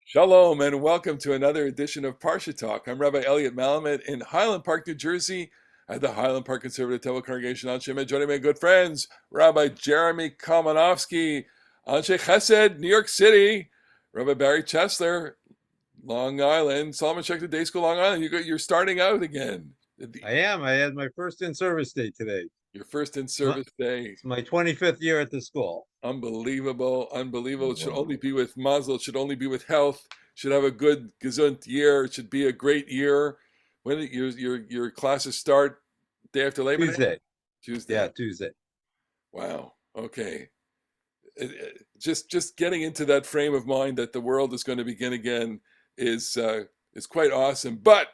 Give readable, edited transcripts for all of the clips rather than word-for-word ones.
Shalom and welcome to another edition of Parsha Talk. I'm Rabbi Elliot Malamed in Highland Park, New Jersey, at the Highland Park Conservative Temple Congregation. And joining my good friends, Rabbi Jeremy Kalmanovsky, Anshe Chesed, New York City, Rabbi Barry Chesler, Long Island, Solomon Shechter the Day School, Long Island. You're starting out again. I am. I had my first in-service day today. Your first in It's my, service day. it's my 25th year at the school. Unbelievable. It should Wow. only be with mazel. It should only be with health. Should have a good gesund year. It should be a great year. When your classes start, day after Labor Day? Tuesday. Tuesday. Yeah, Tuesday. Wow. Okay. Just getting into that frame of mind that the world is going to begin again is quite awesome. But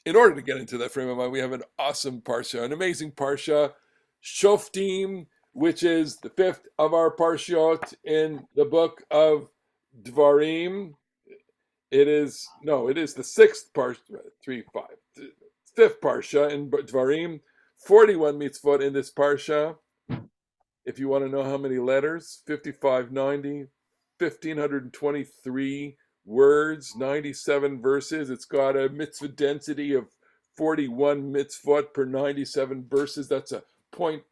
in order to get into that frame of mind, we have an awesome parsha, an amazing parsha, Shoftim, which is the fifth of our parshiot in the book of Dvarim. It is the sixth parsha, fifth parsha in Dvarim. 41 mitzvot in this parsha. If you want to know how many letters, 5590, 1523 words, 97 verses. It's got a mitzvah density of 41 mitzvot per 97 verses. That's a point,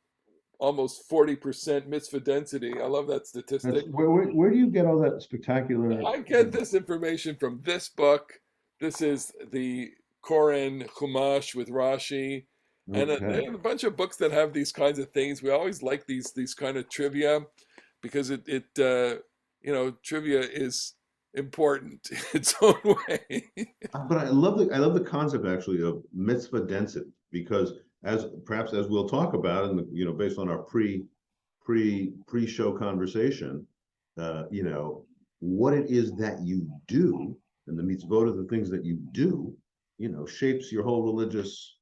almost 40% mitzvah density. I love that statistic. Where do you get all that spectacular? I get this information from this book. This is the Koren Chumash with Rashi. And a bunch of books that have these kinds of things. We always like these kind of trivia because it trivia is important in its own way. But I love the concept actually of mitzvah density, because as we'll talk about, and based on our pre-show conversation, what it is that you do, and the mitzvot are the things that you do, shapes your whole religious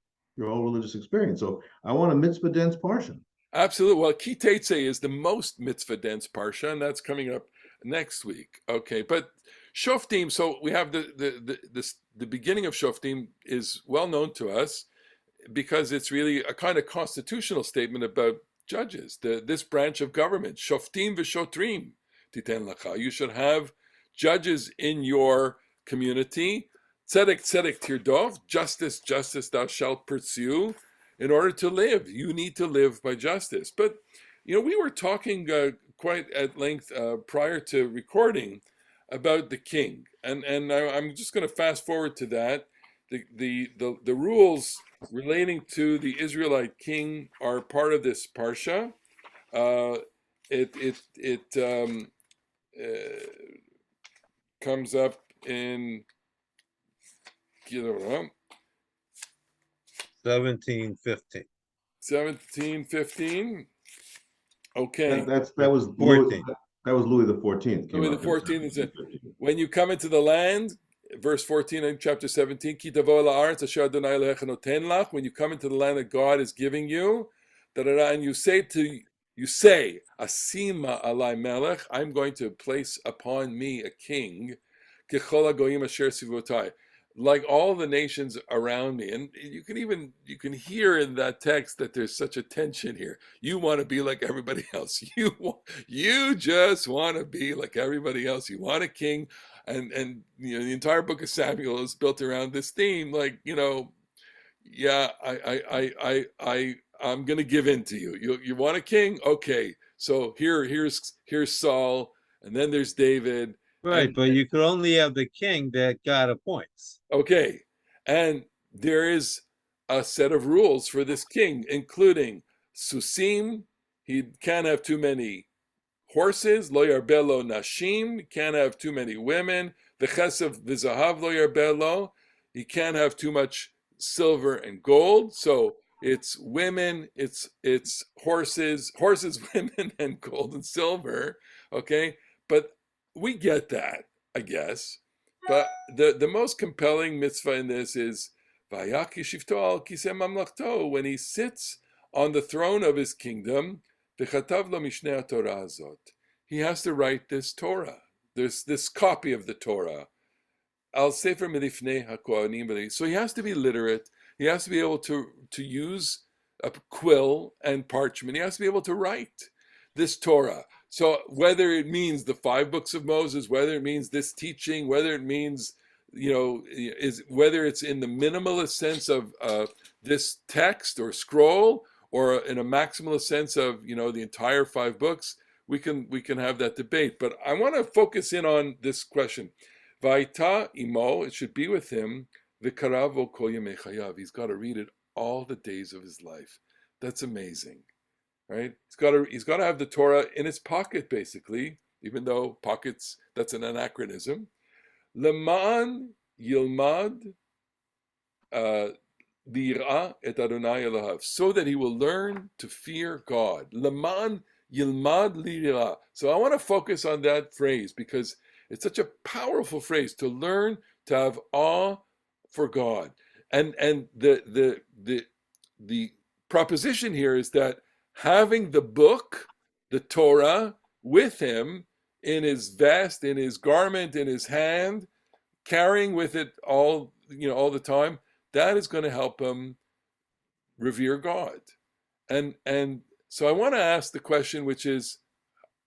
experience. So I want a mitzvah dense parsha. Absolutely. Well, Ki Tetzei is the most mitzvah dense parsha, and that's coming up next week. Okay, but Shoftim. So we have the beginning of Shoftim is well known to us because it's really a kind of constitutional statement about judges. This branch of government, Shoftim v'Shotrim titen lacha. You should have judges in your community. Tzedek, tzedek tirdov, justice, justice thou shalt pursue. In order to live, you need to live by justice. But, we were talking quite at length prior to recording about the king. And I'm just going to fast forward to that. The rules relating to the Israelite king are part of this parsha. It comes up in 1715. 1715. Okay. That was 14. That was Louis the 14th. Louis the 14th is it. When you come into the land, verse 14 in chapter 17, Ki tavo la'aretz asher Adonai Elohecha noten lach, when you come into the land that God is giving you, and you say, Asima alai melech, I'm going to place upon me a king, Kechol hagoyim asher sivotai, like all the nations around me. And you can hear in that text that there's such a tension here. You want to be like everybody else. You just want to be like everybody else. You want a king. And the entire book of Samuel is built around this theme. Like, I'm going to give in to you. You want a king? Okay. So here's Saul, and then there's David. Right, but you could only have the king that God appoints. Okay, and there is a set of rules for this king, including susim. He can't have too many horses. Lo yarbelo nashim. Can't have too many women. V'chesav v'zahav lo yarbelo. He can't have too much silver and gold. So it's women, it's horses, women, and gold and silver. Okay, but we get that, I guess. But the most compelling mitzvah in this is Vayak yishivto al kiseh mamlachto, when he sits on the throne of his kingdom. V'chatav lo mishnei Torah azot. He has to write this Torah, this copy of the Torah. Al sefer milifnei hakohanim. So he has to be literate. He has to be able to use a quill and parchment. He has to be able to write this Torah. So whether it means the 5 books of Moses, whether it means this teaching, whether it means, is whether it's in the minimalist sense of this text or scroll, or in a maximalist sense of the entire 5 books, we can have that debate. But I want to focus in on this question. Vaita imo, it should be with him. V'karavo kol yemei chayav. He's got to read it all the days of his life. That's amazing, right? He's got to have the Torah in his pocket, basically, even though pockets, that's an anachronism. Leman yilmad lira et Adonai Elohav, so that he will learn to fear God. Leman yilmad lira. So I want to focus on that phrase because it's such a powerful phrase, to learn to have awe for God. And the proposition here is that having the book, the Torah, with him in his vest, in his garment, in his hand, carrying with it all the time, that is going to help him revere God. And so I want to ask the question, which is,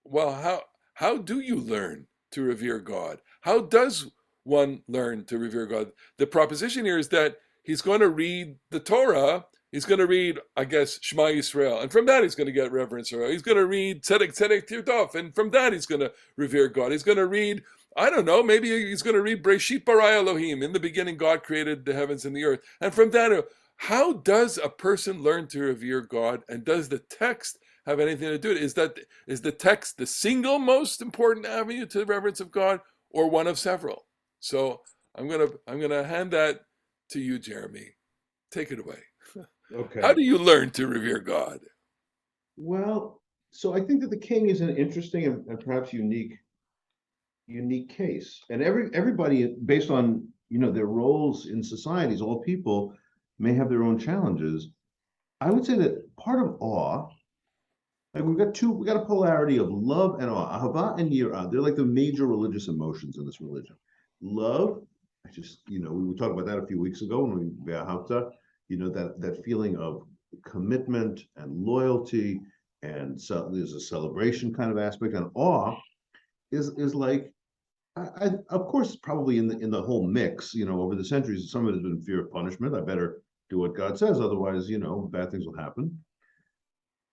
well, how do you learn to revere God? How does one learn to revere God? The proposition here is that he's going to read the Torah. He's going to read, I guess, Shema Yisrael, and from that he's going to get reverence. He's going to read Tzedek Tzedek Tirdof, and from that he's going to revere God. He's going to read, I don't know, maybe he's going to read Breshit bara Elohim. In the beginning, God created the heavens and the earth, and from that, how does a person learn to revere God? And does the text have anything to do with it? Is the text the single most important avenue to the reverence of God, or one of several? So I'm gonna hand that to you, Jeremy. Take it away. Okay. How do you learn to revere God? Well, so I think that the king is an interesting and perhaps unique case. And everybody, based on their roles in societies, all people may have their own challenges. I would say that part of awe, like we got a polarity of love and awe. Ahava and yirah, they're like the major religious emotions in this religion. Love, we talked about that a few weeks ago when we be'ahavta, that feeling of commitment and loyalty, and so there's a celebration kind of aspect. And awe is like, of course, probably in the whole mix, over the centuries, some of it has been fear of punishment. I better do what God says, otherwise, bad things will happen.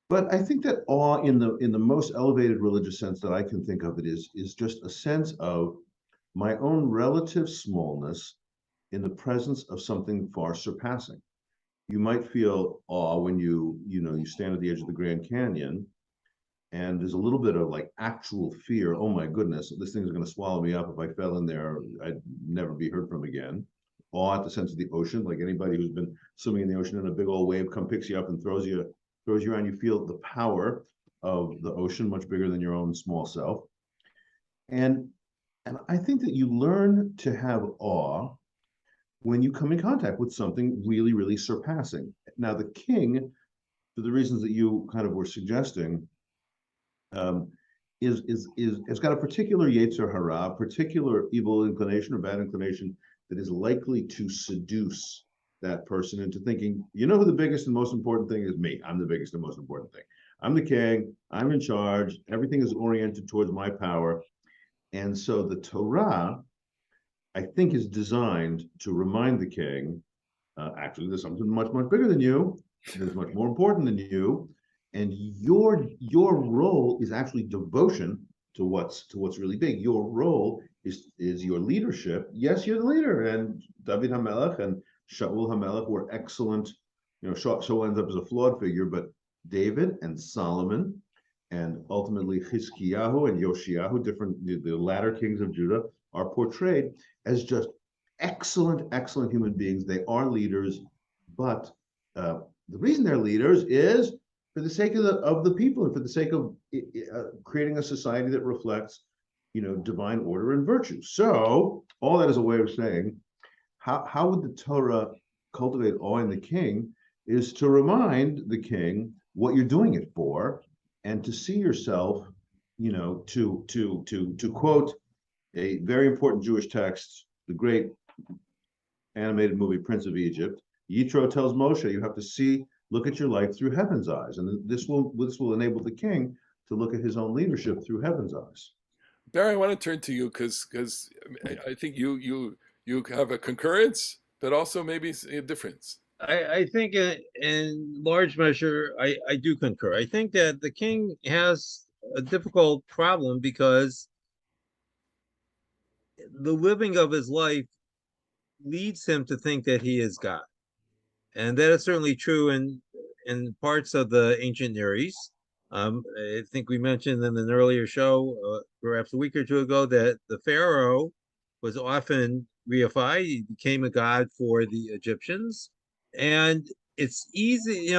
But I think that awe, in the most elevated religious sense that I can think of it, is just a sense of my own relative smallness in the presence of something far surpassing. You might feel awe when you stand at the edge of the Grand Canyon, and there's a little bit of like actual fear. Oh my goodness, this thing is going to swallow me up. If I fell in there, I'd never be heard from again. Awe at the sense of the ocean, like anybody who's been swimming in the ocean and a big old wave picks you up and throws you around. You feel the power of the ocean much bigger than your own small self. And I think that you learn to have awe when you come in contact with something really, really surpassing. Now, the king, for the reasons that you kind of were suggesting, has got a particular Yetzer Hara, particular evil inclination or bad inclination that is likely to seduce that person into thinking, who the biggest and most important thing is? Me. I'm the biggest and most important thing. I'm the king. I'm in charge. Everything is oriented towards my power. And so the Torah, I think, is designed to remind the king, actually, there's something much, much bigger than you. There's much more important than you. And your role is actually devotion to what's really big. Your role is your leadership. Yes, you're the leader. And David HaMelech and Shaul HaMelech were excellent. Shaul ends up as a flawed figure, but David and Solomon, and ultimately Chizkiyahu and Yoshiyahu, the latter kings of Judah, are portrayed as just excellent human beings. They are leaders, but the reason they're leaders is for the sake of the people, and for the sake of creating a society that reflects, divine order and virtue. So all that is a way of saying, how would the Torah cultivate awe in the king is to remind the king what you're doing it for, and to see yourself, to quote a very important Jewish text, the great animated movie Prince of Egypt. Yitro tells Moshe, you have to look at your life through heaven's eyes, and this will enable the king to look at his own leadership through heaven's eyes. Barry, I want to turn to you because I think you have a concurrence, but also maybe a difference. I think in large measure, I do concur. I think that the king has a difficult problem because the living of his life leads him to think that he is God. And that is certainly true in parts of the ancient Near East. I think we mentioned in an earlier show, perhaps a week or two ago, that the pharaoh was often reified. He became a god for the Egyptians. And it's easy,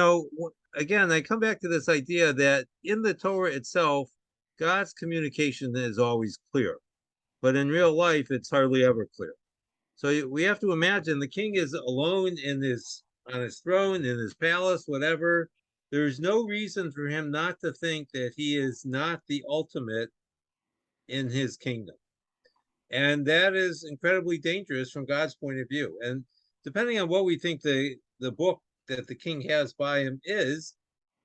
again, I come back to this idea that in the Torah itself, God's communication is always clear. But in real life, it's hardly ever clear. So we have to imagine the king is alone on his throne, in his palace, whatever. There's no reason for him not to think that he is not the ultimate in his kingdom. And that is incredibly dangerous from God's point of view. And depending on what we think the book that the king has by him is,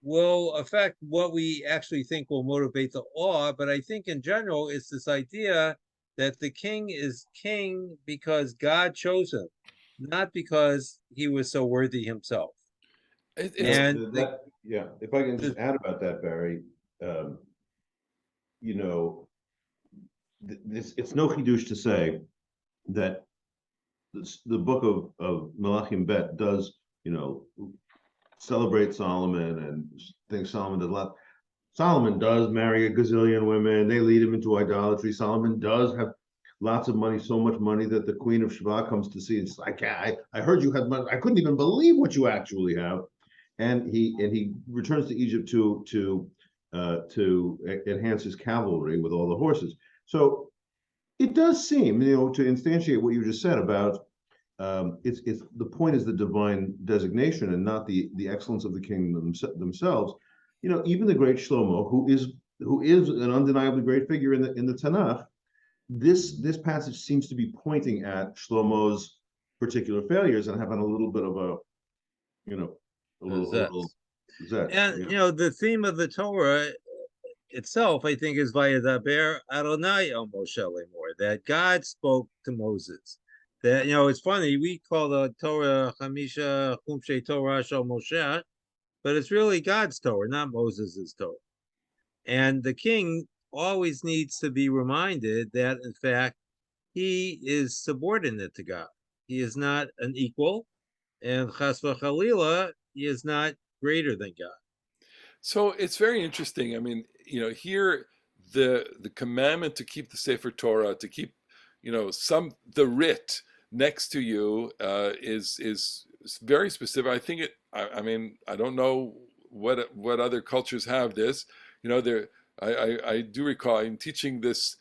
will affect what we actually think will motivate the awe. But I think in general, it's this idea that the king is king because God chose him, not because he was so worthy himself. And Yeah, if I can just add about that, Barry, it's no chidush to say that the book of Melachim Bet does, celebrate Solomon and think Solomon did a lot. Solomon does marry a gazillion women. They lead him into idolatry. Solomon does have lots of money, so much money that the Queen of Sheba comes to see. It's like, I heard you had money. I couldn't even believe what you actually have. And he returns to Egypt to enhance his cavalry with all the horses. So it does seem, to instantiate what you just said about it's the point is the divine designation and not the excellence of the kingdom themselves. Even the great Shlomo, who is an undeniably great figure in the Tanakh, this passage seems to be pointing at Shlomo's particular failures and having a little bit of a little zest. And the theme of the Torah itself, I think, is Vayedaber Adonai el Moshe Lemor, that God spoke to Moses. That it's funny, we call the Torah Chamisha Chumshei Torah Shel Moshe, but it's really God's Torah, not Moses's Torah. And the king always needs to be reminded that, in fact, he is subordinate to God. He is not an equal, and Chas v'Chalila, he is not greater than God. So it's very interesting. I mean, here the commandment to keep the sefer Torah, to keep, the writ next to you is very specific. I think I don't know what other cultures have this. I do recall in teaching this.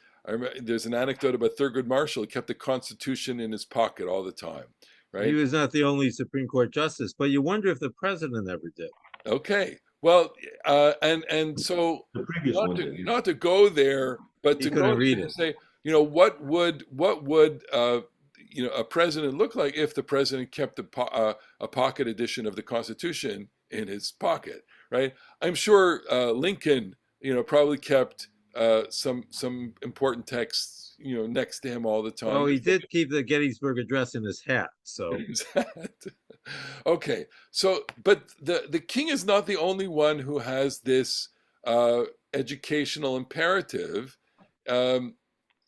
There's an anecdote about Thurgood Marshall. He kept the Constitution in his pocket all the time. Right? He was not the only Supreme Court justice, but you wonder if the president ever did. Okay. Well, and so the previous one not to go there, but to go read and say, what would a president look like if the president kept a pocket edition of the Constitution in his pocket, right? I'm sure Lincoln, probably kept some important texts, next to him all the time. Well, he did keep the Gettysburg Address in his hat, so. Okay, so but the king is not the only one who has this educational imperative.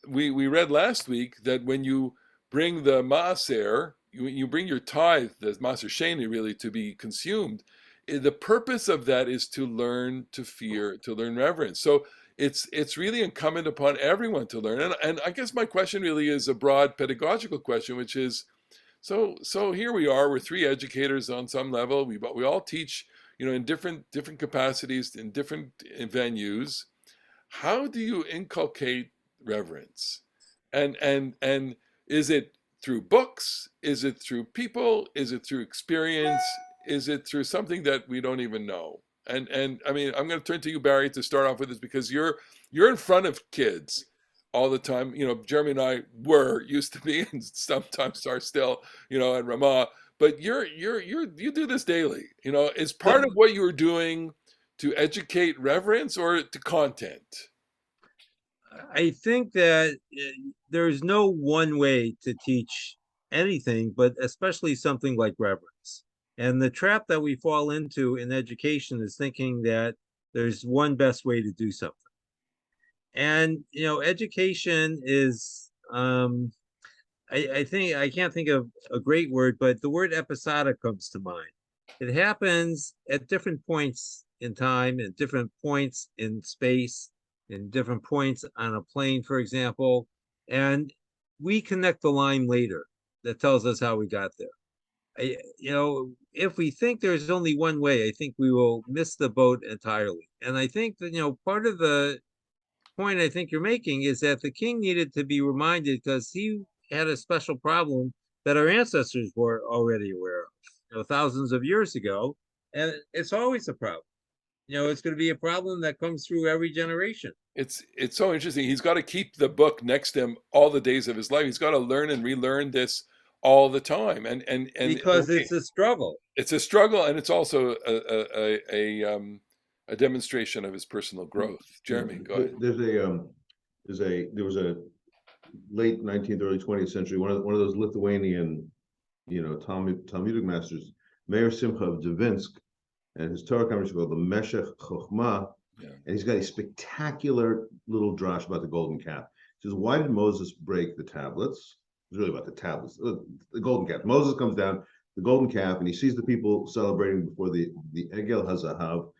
We read last week that when you bring the maaser, you bring your tithe, the maaser sheni, really to be consumed. The purpose of that is to learn to fear, to learn reverence. So it's really incumbent upon everyone to learn. And I guess my question really is a broad pedagogical question, which is, so here we are. We're three educators on some level. We all teach, in different capacities in different venues. How do you inculcate reverence? And is it through books? Is it through people? Is it through experience? Is it through something that we don't even know? And I mean, I'm going to turn to you, Barry, to start off with this, because you're in front of kids all the time. Jeremy and I used to be, and sometimes are still, at Ramah. But you do this daily. Is part of what you're doing to educate reverence or to content? I think that there's no one way to teach anything, but especially something like reverence. And the trap that we fall into in education is thinking that there's one best way to do something. And education is I think I can't think of a great word, but the word episodic comes to mind. It happens at different points in time, at different points in space, in different points on a plane, for example, and we connect the line later that tells us how we got there. If we think there's only one way, I think we will miss the boat entirely. And I think that part of the point I think you're making is that the king needed to be reminded because he had a special problem that our ancestors were already aware of, thousands of years ago, and it's always a problem. It's going to be a problem that comes through every generation. It's so interesting. He's got to keep the book next to him all the days of his life. He's got to learn and relearn this all the time, and because it's a struggle. It's a struggle, and it's also a demonstration of his personal growth. Jeremy, go ahead. There was a late 19th, early 20th century, one of those Lithuanian, Talmudic masters, Meir Simcha of Dvinsk, and his Torah conference called the Meshech Chochmah, and he's got a spectacular little drash about the golden calf. He says, why did Moses break the tablets? It's really about the tablets, the golden calf. Moses comes down, the golden calf, and he sees the people celebrating before the Egel HaZahav.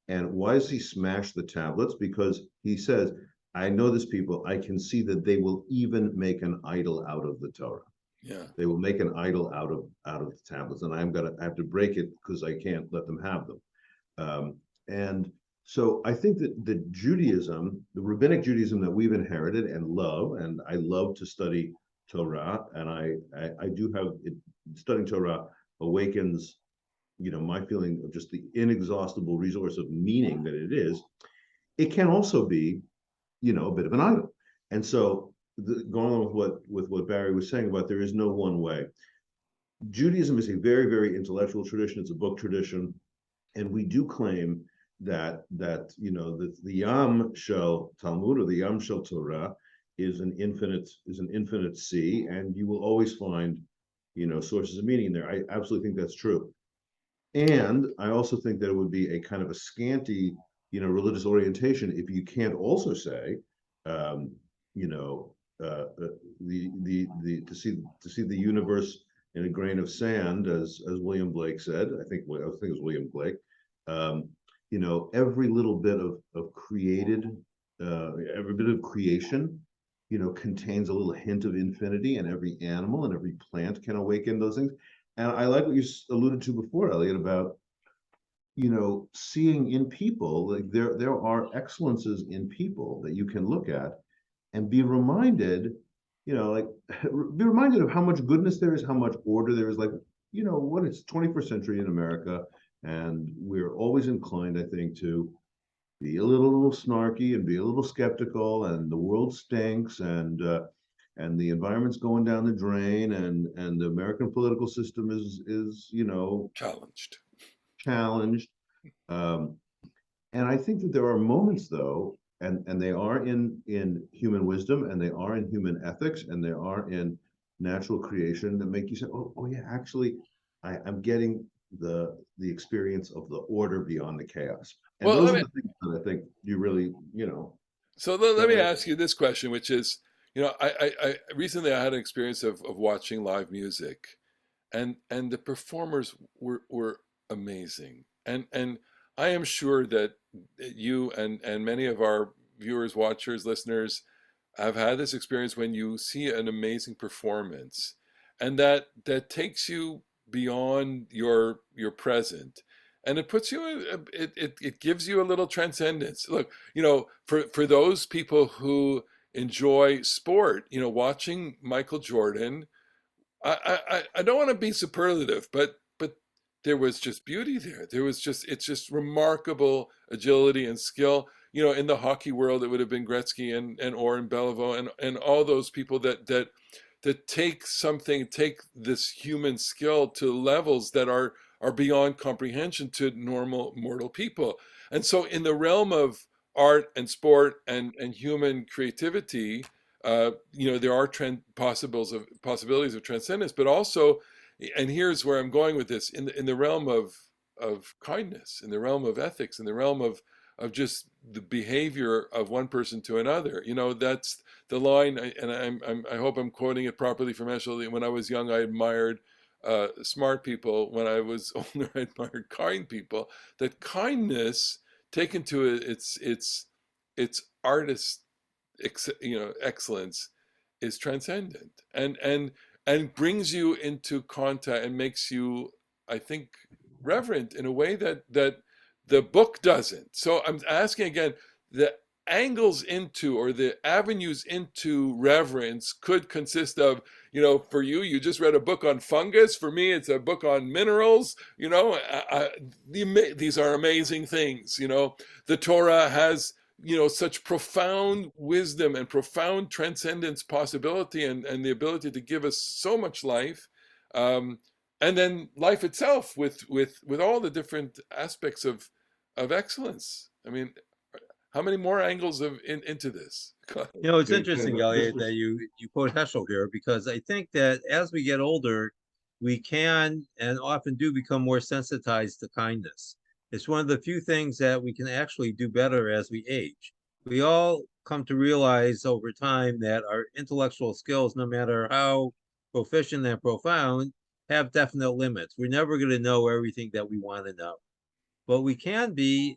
And why does he smash the tablets? Because he says, I know this people, I can see that they will even make an idol out of the Torah. Yeah. They will make an idol out of the tablets, and I have to break it because I can't let them have them. And so I think that the Judaism, the rabbinic Judaism that we've inherited and love, and I love to study Torah, and I do have it, studying Torah awakens, my feeling of just the inexhaustible resource of meaning that it is. It can also be, a bit of an idol. And so going on with what Barry was saying about there is no one way. Judaism is a very, very intellectual tradition. It's a book tradition. And we do claim that the Yam Shel Talmud, or the Yam Shel Torah, is an infinite sea, and you will always find, sources of meaning there. I absolutely think that's true. And I also think that it would be a kind of a scanty, religious orientation if you can't also say, to see the universe in a grain of sand, as William Blake said. I think it was William Blake. Every little bit of every bit of creation, contains a little hint of infinity, and every animal and every plant can awaken those things. And I like what you alluded to before, Elliot, about seeing in people, like there are excellences in people that you can look at and be reminded, be reminded of how much goodness there is, how much order there is. Like, what it's 21st century in America, and we're always inclined, I think, to be a little snarky and be a little skeptical, and the world stinks, and the environment's going down the drain, and the American political system is challenged. And I think that there are moments, though, and they are in human wisdom, and they are in human ethics, and they are in natural creation, that make you say, oh yeah, actually, I'm getting the experience of the order beyond the chaos. And Well, those are the things that I think you really, So let me ask you this question, which is, I recently I had an experience of watching live music, and the performers were amazing, and I am sure that you and many of our viewers, watchers, listeners have had this experience when you see an amazing performance, and that takes you beyond your present, and it puts you it gives you a little transcendence. Look, for those people who enjoy sport, watching Michael Jordan, I don't want to be superlative, but there was just beauty there. It's just remarkable agility and skill. In the hockey world, it would have been Gretzky and Orr and Beliveau and all those people that take this human skill to levels that are beyond comprehension to normal mortal people. And so in the realm of art and sport and human creativity, there are possibilities of transcendence, but also, and here's where I'm going with this, in the realm of kindness, in the realm of ethics, in the realm of just the behavior of one person to another. That's the line, and I hope I'm quoting it properly from Eshel. When I was young, I admired smart people. When I was older, I admired kind people. That kindness, taken to its artist, excellence, is transcendent, and brings you into contact and makes you, I think, reverent in a way that the book doesn't. So I'm asking again, the angles into, or the avenues into reverence could consist of, for you just read a book on fungus. For me, it's a book on minerals. These are amazing things. The Torah has, such profound wisdom and profound transcendence possibility, and the ability to give us so much life. And then life itself with all the different aspects of excellence. I mean, how many more angles into this? It's Okay, interesting, this Elliot, that was you quote Heschel here, because I think that as we get older, we can and often do become more sensitized to kindness. It's one of the few things that we can actually do better as we age. We all come to realize over time that our intellectual skills, no matter how proficient and profound, have definite limits. We're never going to know everything that we want to know, but we can be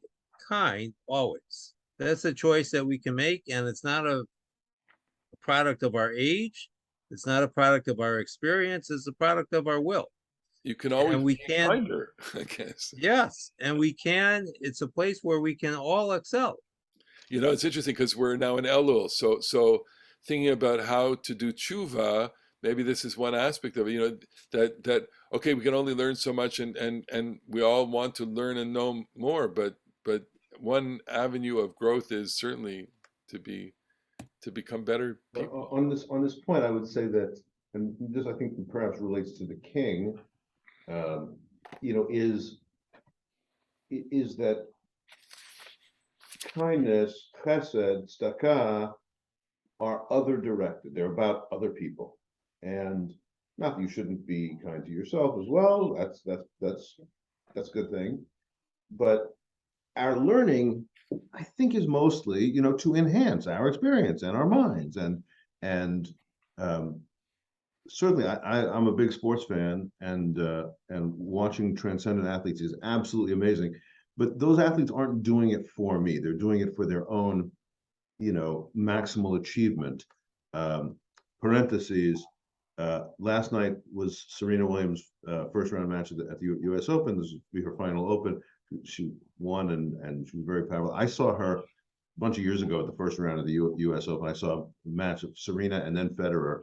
kind always. That's a choice that we can make, and it's not a product of our age. It's not a product of our experience. It's a product of our will. You can always And we be can, kinder, I guess. yes, and we can, it's a place where we can all excel. It's interesting because we're now in Elul. So thinking about how to do tshuva, maybe this is one aspect of it, that okay, we can only learn so much, and we all want to learn and know more, but one avenue of growth is certainly to become better people. on this point, I would say that, and this I think perhaps relates to the king, um, is that kindness, chesed, tzedakah, are other directed. They're about other people, and not that you shouldn't be kind to yourself as well. That's a good thing. But our learning, I think, is mostly, to enhance our experience and our minds, and um, certainly, I'm a big sports fan, and watching transcendent athletes is absolutely amazing. But those athletes aren't doing it for me; they're doing it for their own, maximal achievement. Um, Parentheses. Last night was Serena Williams' first round match at the U.S. Open. This will be her final Open. She won, and she was very powerful. I saw her a bunch of years ago at the first round of the U.S. Open. I saw a match of Serena and then Federer,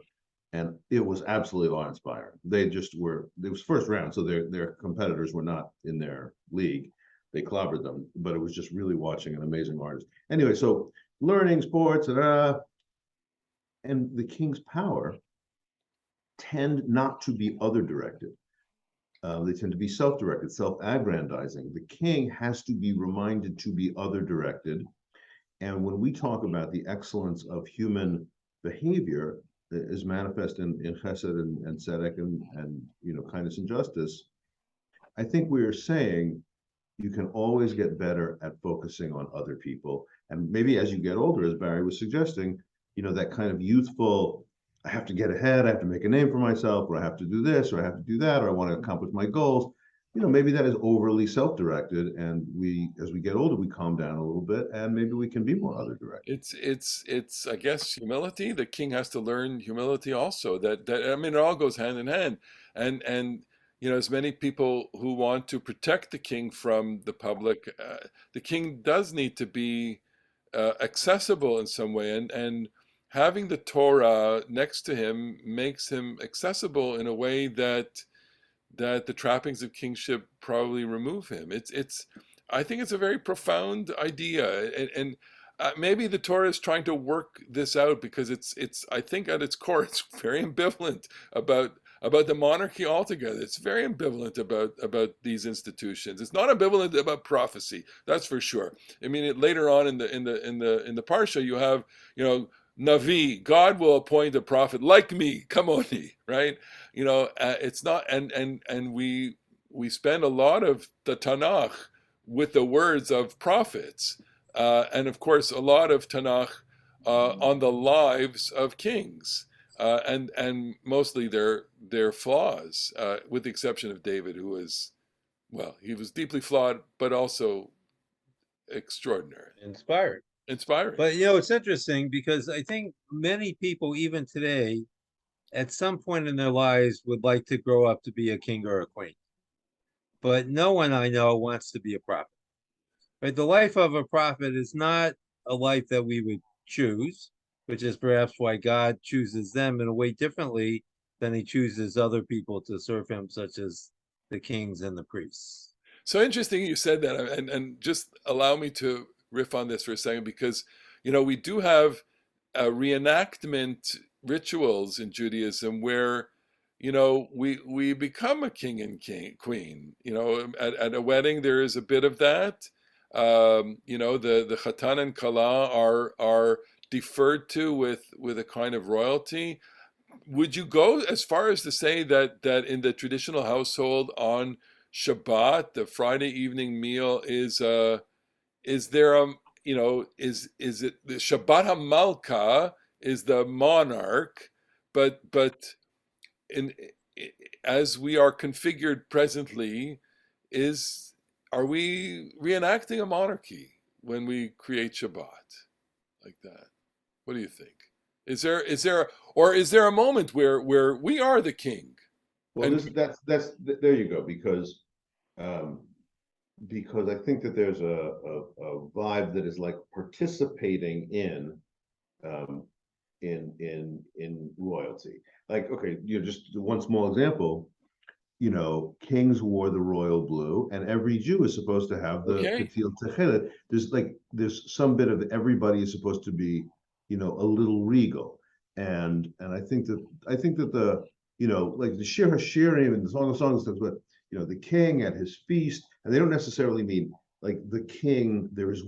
and it was absolutely awe-inspiring. They just were. It was first round, so their competitors were not in their league. They clobbered them, but it was just really watching an amazing artist. Anyway, so learning sports, and the king's power tend not to be other directed. They tend to be self-directed, self-aggrandizing. The king has to be reminded to be other directed. And when we talk about the excellence of human behavior that is manifest in chesed and tzedek and kindness and justice, I think we are saying you can always get better at focusing on other people. And maybe as you get older, as Barry was suggesting, that kind of youthful, I have to get ahead, I have to make a name for myself, or I have to do this, or I have to do that, or I want to accomplish my goals. Maybe that is overly self-directed, and as we get older, we calm down a little bit, and maybe we can be more other directed. It's I guess humility. The king has to learn humility also. That I mean, it all goes hand in hand. And as many people who want to protect the king from the public, the king does need to be accessible in some way, and having the Torah next to him makes him accessible in a way that the trappings of kingship probably remove him. It's I think it's a very profound idea, and maybe the Torah is trying to work this out, because it's I think at its core it's very ambivalent about the monarchy altogether. It's very ambivalent about these institutions. It's not ambivalent about prophecy, that's for sure. I mean, later on in the parsha, you have, Navi, God will appoint a prophet like me, Kamoni, right? It's not, and we spend a lot of the Tanakh with the words of prophets, and of course a lot of Tanakh on the lives of kings, and mostly their flaws, with the exception of David, who was, well, he was deeply flawed, but also extraordinary, Inspired. inspiring. But it's interesting because I think many people, even today, at some point in their lives, would like to grow up to be a king or a queen. But no one I know wants to be a prophet. Right? The life of a prophet is not a life that we would choose, which is perhaps why God chooses them in a way differently than he chooses other people to serve him, such as the kings and the priests. So interesting you said that, and just allow me to riff on this for a second, because we do have reenactment rituals in Judaism where we become a king and queen. At a wedding there is a bit of that. The chatan and kala are deferred to with a kind of royalty. Would you go as far as to say that in the traditional household on Shabbat, the Friday evening meal is there is it the Shabbat HaMalka is the monarch, but in as we are configured presently, are we reenacting a monarchy when we create Shabbat like that? What do you think? Is there a moment where we are the king? Well, And that's there you go, because I think that there's a vibe that is like participating um, in royalty. Like, okay, just one small example. Kings wore the royal blue, and every Jew is supposed to have the okay, katil techelet. There's some bit of everybody is supposed to be, a little regal, and I think that like the Shir Hashirim and the Song of Songs talks about, the king at his feast, and they don't necessarily mean like the king. There's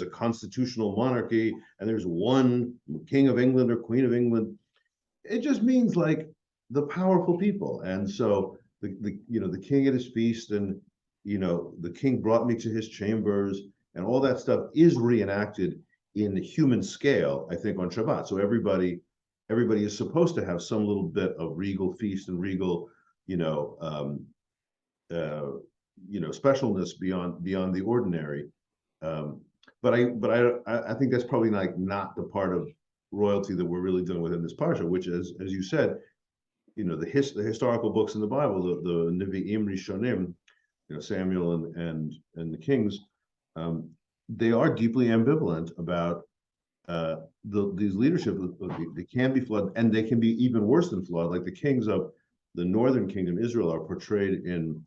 a constitutional monarchy, and there's one king of England or queen of England. It just means like the powerful people, and so the king at his feast, and the king brought me to his chambers, and all that stuff is reenacted in human scale, I think, on Shabbat. So everybody is supposed to have some little bit of regal feast and regal, you know, um, uh, specialness beyond the ordinary. Um, but I think that's probably not the part of royalty that we're really dealing with in this parsha, which is, as you said, the historical books in the Bible, the Nevi'im Rishonim, Samuel and the Kings, they are deeply ambivalent about these leadership. They can be flawed, and they can be even worse than flawed. Like the kings of the northern kingdom, Israel, are portrayed in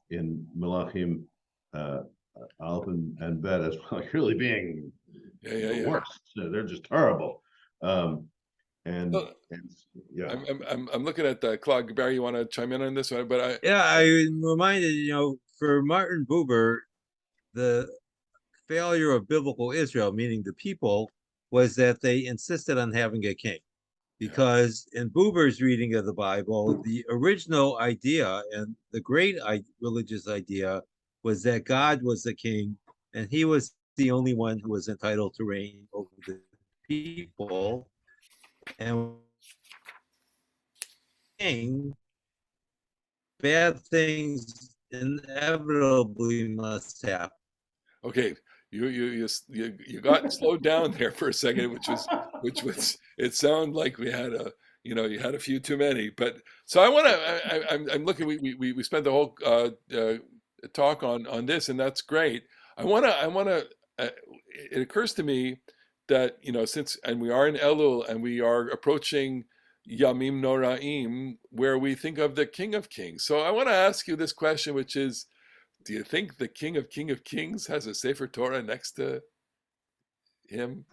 Melachim, Aleph and Bet as like really being the yeah. worst. They're just terrible. Um, and, Well, and yeah. I'm looking at the clock. Barry, you want to chime in on this one? But Yeah, I'm reminded, for Martin Buber, the failure of biblical Israel, meaning the people, was that they insisted on having a king. Because in Buber's reading of the Bible, the original idea and the great religious idea was that God was the king and he was the only one who was entitled to reign over the people. And king, bad things inevitably must happen. okay, you got slowed down there for a second, which was it sounded like we had you had a few too many. But so I'm looking. We spent the whole talk on this, and that's great. I wanna. It occurs to me that since and we are in Elul and we are approaching Yamim Noraim, where we think of the King of Kings. So I want to ask you this question, which is, do you think the King of Kings has a sefer Torah next to him?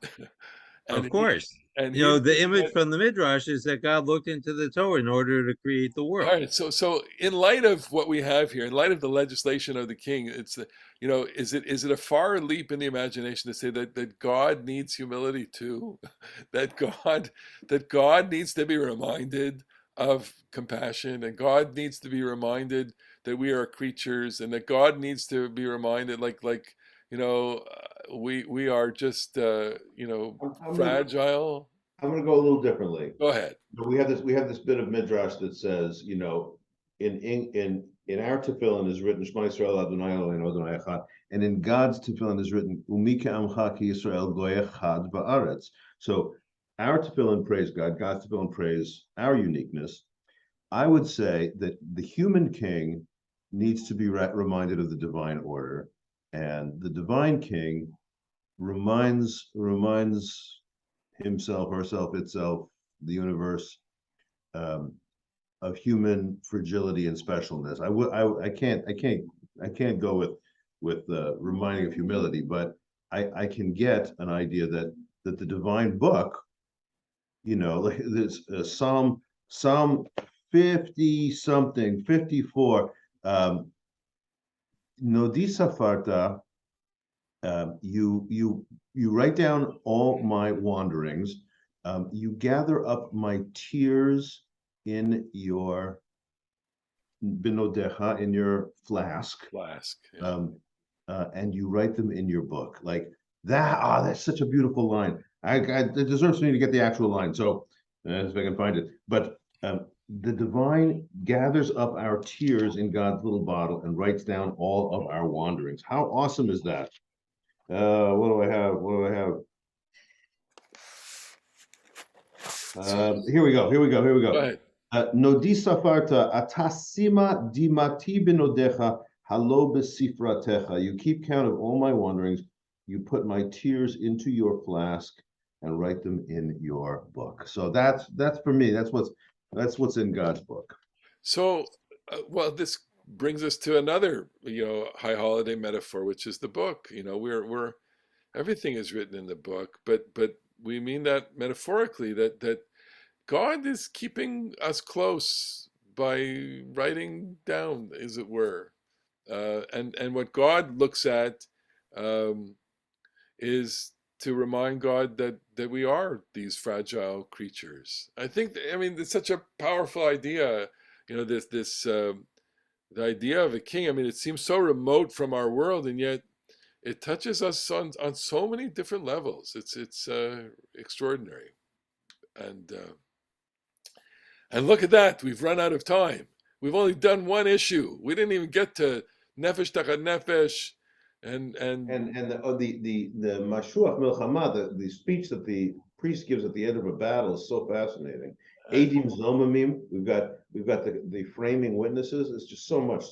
Of and course. and You he know, the image from the Midrash is that God looked into the Torah in order to create the all world. right. So in light of what we have here, in light of the legislation of the king, it's is it a far leap in the imagination to say that God needs humility too, that God needs to be reminded of compassion, and God needs to be reminded that we are creatures, and that God needs to be reminded, we are just I'm gonna fragile. I'm gonna go a little differently. Go ahead. We have this bit of midrash that says, in our tefillin is written Shema Yisrael Adonai Eloheinu Adonai Echad, and in God's tefillin is written Umika Amcha Ki Yisrael Goy Echad Ba'aretz. So our tefillin praise God, God's tefillin praise our uniqueness. I would say that the human king needs to be reminded of the divine order, and the divine king reminds himself, herself, itself, the universe, um, of human fragility and specialness. I can't go with reminding of humility, but I can get an idea that the divine book, like this Psalm 50 something 54, Nodi Safarta, you write down all my wanderings. You gather up my tears in your binodecha, in your flask, Flask. Yeah. and you write them in your book. Like that. Ah, that's such a beautiful line. It deserves me to get the actual line. So if I can find it, but the divine gathers up our tears in God's little bottle and writes down all of our wanderings. How awesome is that? What do I have? What do I have? Here we go. Here we go. Here we Go go. ahead. Nodi safarta atasima dimati binodecha halo besifratecha. You keep count of all my wanderings. You put my tears into your flask and write them in your book. So that's for me. That's what's in God's book. So, well, this brings us to another, high holiday metaphor, which is the book. We're everything is written in the book, but we mean that metaphorically, that God is keeping us close by writing down, as it were, and what God looks at is to remind God that we are these fragile creatures. I mean, it's such a powerful idea. The idea of a king. I mean, it seems so remote from our world, and yet it touches us on so many different levels. It's extraordinary, and look at that. We've run out of time. We've only done one issue. We didn't even get to nefesh tachat nefesh, and The Mashuach Milchama, the speech that the priest gives at the end of a battle is so fascinating. Edim Zomamim, we've got the framing witnesses. It's just so much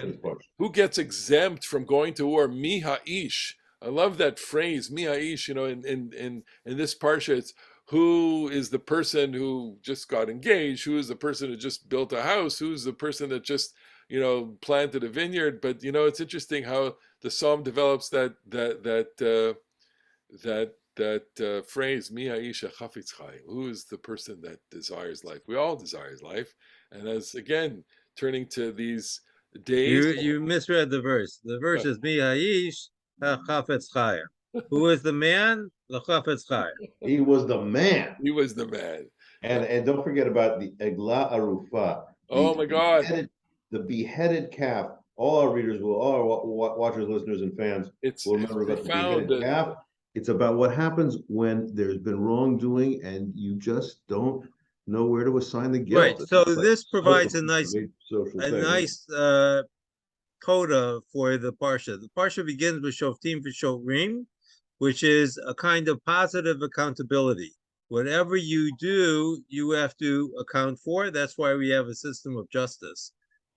in this part. who gets exempt from going to war? Mi ha'ish. I love that phrase, mi ha'ish. In this parsha, it's who is the person who just got engaged, who is the person who just built a house, who's the person that just planted a vineyard. But it's interesting how the psalm develops that phrase, mi ha'isha chafetz chaim. Who is the person that desires life? We all desire life, and as again turning to these days, You misread the verse. The verse is Mi Ha'ish HaChafetz Chaim. Who is the man? The Chafetz Chaim. He was the man. he was the man. And don't forget about the Egla Arufa. Oh my God! The beheaded calf. All our readers all our watchers, listeners, and fans will remember about the beheaded calf. It's about what happens when there's been wrongdoing and you just don't know where to assign the guilt. Right. So this provides a nice coda for the parsha. The parsha begins with Shoftim v'Shovrim, which is a kind of positive accountability. Whatever you do, you have to account for. That's why we have a system of justice.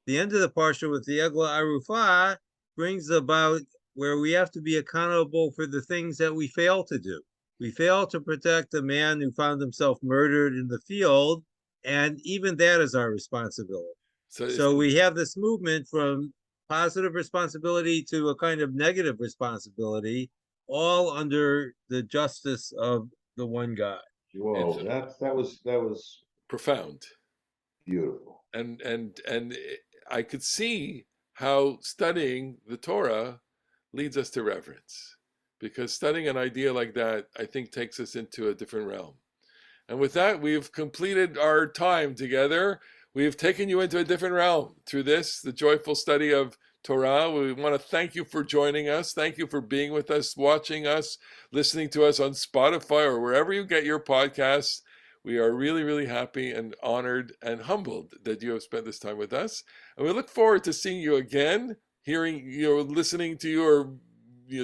The end of the parsha with the Egla Arufah brings about where we have to be accountable for the things that we fail to do. We fail to protect a man who found himself murdered in the field, and even that is our responsibility. So we have this movement from positive responsibility to a kind of negative responsibility, all under the justice of the one God. Whoa, that was Profound. beautiful. And I could see how studying the Torah leads us to reverence, because studying an idea like that, I think, takes us into a different realm. And with that, we've completed our time together. We've taken you into a different realm through this, the joyful study of Torah. We want to thank you for joining us. Thank you for being with us, watching us, listening to us on Spotify or wherever you get your podcasts. We are really, really happy and honored and humbled that you have spent this time with us. And we look forward to seeing you again, hearing you, listening to you, or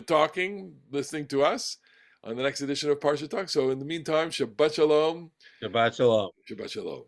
talking, listening to us on the next edition of Parasha Talk. So in the meantime, Shabbat Shalom. Shabbat Shalom. Shabbat Shalom.